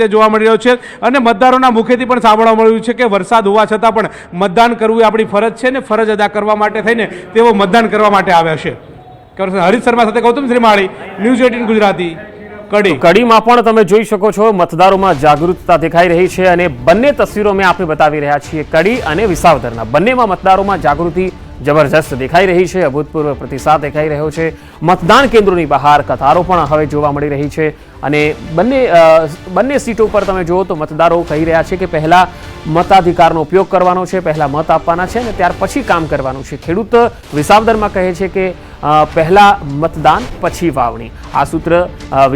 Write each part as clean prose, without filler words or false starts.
તે જોવા મળી રહ્યો છે અને મતદારોના મુખેથી પણ સાંભળવા મળ્યું છે કે વરસાદ હોવા છતાં પણ મતદાન કરવું એ આપણી ફરજ છે ને ફરજ અદા કરવા માટે થઈને તેઓ મતદાન કરવા માટે આવ્યા છે. હરીશ શર્મા સાથે ગૌતમ શ્રીમાળી, ન્યૂઝ 18 ગુજરાતી, કડી. કડીમાં પણ તમે જોઈ શકો છો મતદારોમાં જાગૃતતા દેખાઈ રહી છે અને બંને તસવીરો મેં આપણે બતાવી રહ્યા છીએ, કડી અને વિસાવદરના. બંનેમાં મતદારોમાં જાગૃતિ જબરજસ્ત દેખાઈ રહી છે, અભૂતપૂર્વ પ્રતિસાદ દેખાઈ રહ્યો છે. મતદાન કેન્દ્રોની બહાર કતારો પણ હવે જોવા મળી રહી છે અને બંને સીટો પર તમે જુઓ તો મતદારો કહી રહ્યા છે કે પહેલા મતાધિકારનો ઉપયોગ કરવાનો છે, પહેલા મત આપવાના છે અને ત્યાર પછી કામ કરવાનું છે. ખેડૂત વિસાવદરમાં કહે છે કે પહેલા મતદાન પછી વાવણી. આ સૂત્ર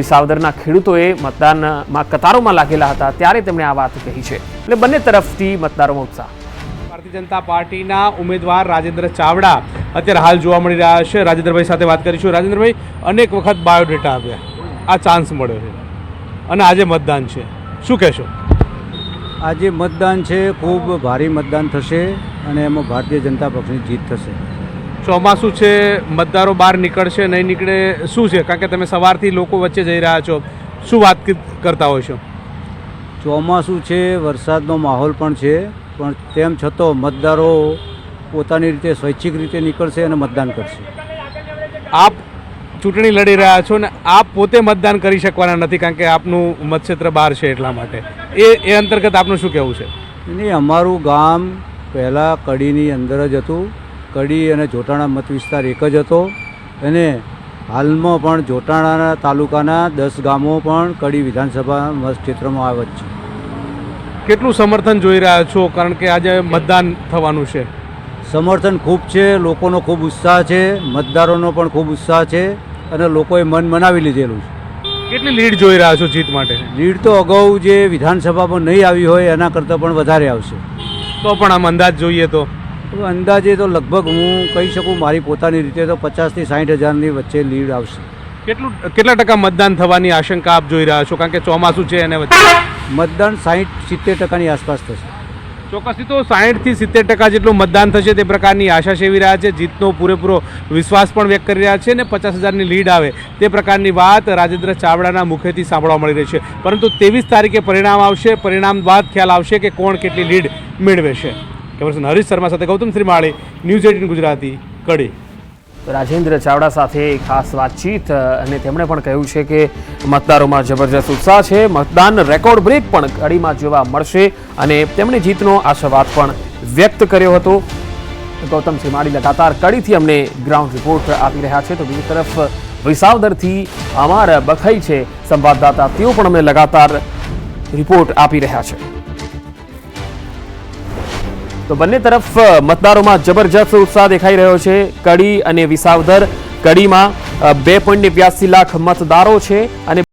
વિસાવદરના ખેડૂતોએ મતદાનમાં કતારોમાં લાગેલા હતા ત્યારે તેમણે આ વાત કહી છે. એટલે બંને તરફથી મતદારોમાં ઉત્સાહ. ભારતીય જનતા પાર્ટીના ઉમેદવાર રાજેન્દ્ર ચાવડા અત્યારે હાલ જોવા મળી રહ્યા છે. રાજેન્દ્રભાઈ સાથે વાત કરીશું. રાજેન્દ્રભાઈ, અનેક વખત બાયોડેટા આપ્યા, આ ચાન્સ મળ્યો છે અને આજે મતદાન છે, શું કહેશો? આજે મતદાન છે, ખૂબ ભારે મતદાન થશે અને એમાં ભારતીય જનતા પક્ષની જીત થશે. ચોમાસું છે, મતદારો બહાર નીકળશે નહીં નીકળે શું છે? કારણ કે તમે સવારથી લોકો વચ્ચે જઈ રહ્યા છો, શું વાત કરતા હોય છો? ચોમાસું છે, વરસાદનો માહોલ પણ છે, પણ તેમ છતાં મતદારો પોતાની રીતે સ્વૈચ્છિક રીતે નીકળશે અને મતદાન કરશે. આપ ચૂંટણી લડી રહ્યા છો ને આપ પોતે મતદાન કરી શકવાના નથી કારણ કે આપનું મતક્ષેત્ર બહાર છે, એટલા માટે એ અંતર્ગત આપનું શું કહેવું છે? નહીં, અમારું ગામ પહેલાં કડીની અંદર જ હતું. કડી અને જોટાણા મત વિસ્તાર એક જ હતો અને હાલમાં પણ જોટાણા તાલુકાના 10 ગામો પણ કડી વિધાનસભા મતક્ષેત્રમાં આવે જ છે. કેટલું સમર્થન જોઈ રહ્યા છો? કારણ કે આજે મતદાન થવાનું છે. સમર્થન ખૂબ છે, લોકોનો ખૂબ ઉત્સાહ છે, મતદારોનો પણ ખૂબ ઉત્સાહ છે અને લોકોએ મન મનાવી લીધેલું છે. કેટલી લીડ જોઈ રહ્યા છો જીત માટે? લીડ તો અગાઉ જે વિધાનસભામાં નહીં આવી હોય એના કરતાં પણ વધારે આવશે. તો પણ આમ અંદાજ જોઈએ તો અંદાજે તો લગભગ હું કહી શકું મારી પોતાની રીતે તો 50 થી 60 હજારની વચ્ચે લીડ આવશે. કેટલા ટકા મતદાન થવાની આશંકા આપ જોઈ રહ્યા છો? કારણ કે ચોમાસું છે અને મતદાન 60-70% આસપાસ થશે. ચોક્કસથી તો 60 થી 70% જેટલું મતદાન થશે તે પ્રકારની આશા સેવી રહ્યા છે. જીતનો પૂરેપૂરો વિશ્વાસ પણ વ્યક્ત કરી રહ્યા છે અને 50,000ની લીડ આવે તે પ્રકારની વાત રાજેન્દ્ર ચાવડાના મુખેથી સાંભળવા મળી રહી છે. પરંતુ 23 તારીખે પરિણામ આવશે, પરિણામ બાદ ખ્યાલ આવશે કે કોણ કેટલી લીડ મેળવે છે. હરીશ શર્મા સાથે ગૌતમ શ્રીમાળી, ન્યૂઝ 18 ગુજરાતી, કડી. રાજેન્દ્ર ચાવડા સાથે ખાસ વાતચીત અને તેમણે પણ કહ્યું છે કે મતદારોમાં જબરજસ્ત ઉત્સાહ છે. મતદાન રેકોર્ડ બ્રેક પણ કડીમાં જોવા મળશે અને તેમણે જીતનો આશાવાદ પણ વ્યક્ત કર્યો હતો. ગૌતમ શ્રીમાળી લગાતાર કડીથી અમને ગ્રાઉન્ડ રિપોર્ટ આપી રહ્યા છે. તો બીજી તરફ વિસાવદરથી અમારા બખાઈ છે સંવાદદાતા, તેઓ પણ અમને લગાતાર રિપોર્ટ આપી રહ્યા છે. તો બંને તરફ મતદારોમાં જબરજસ્ત ઉત્સાહ દેખાઈ રહ્યો છે. કડી અને વિસાવદર. કડીમાં 2.82 લાખ મતદારો છે અને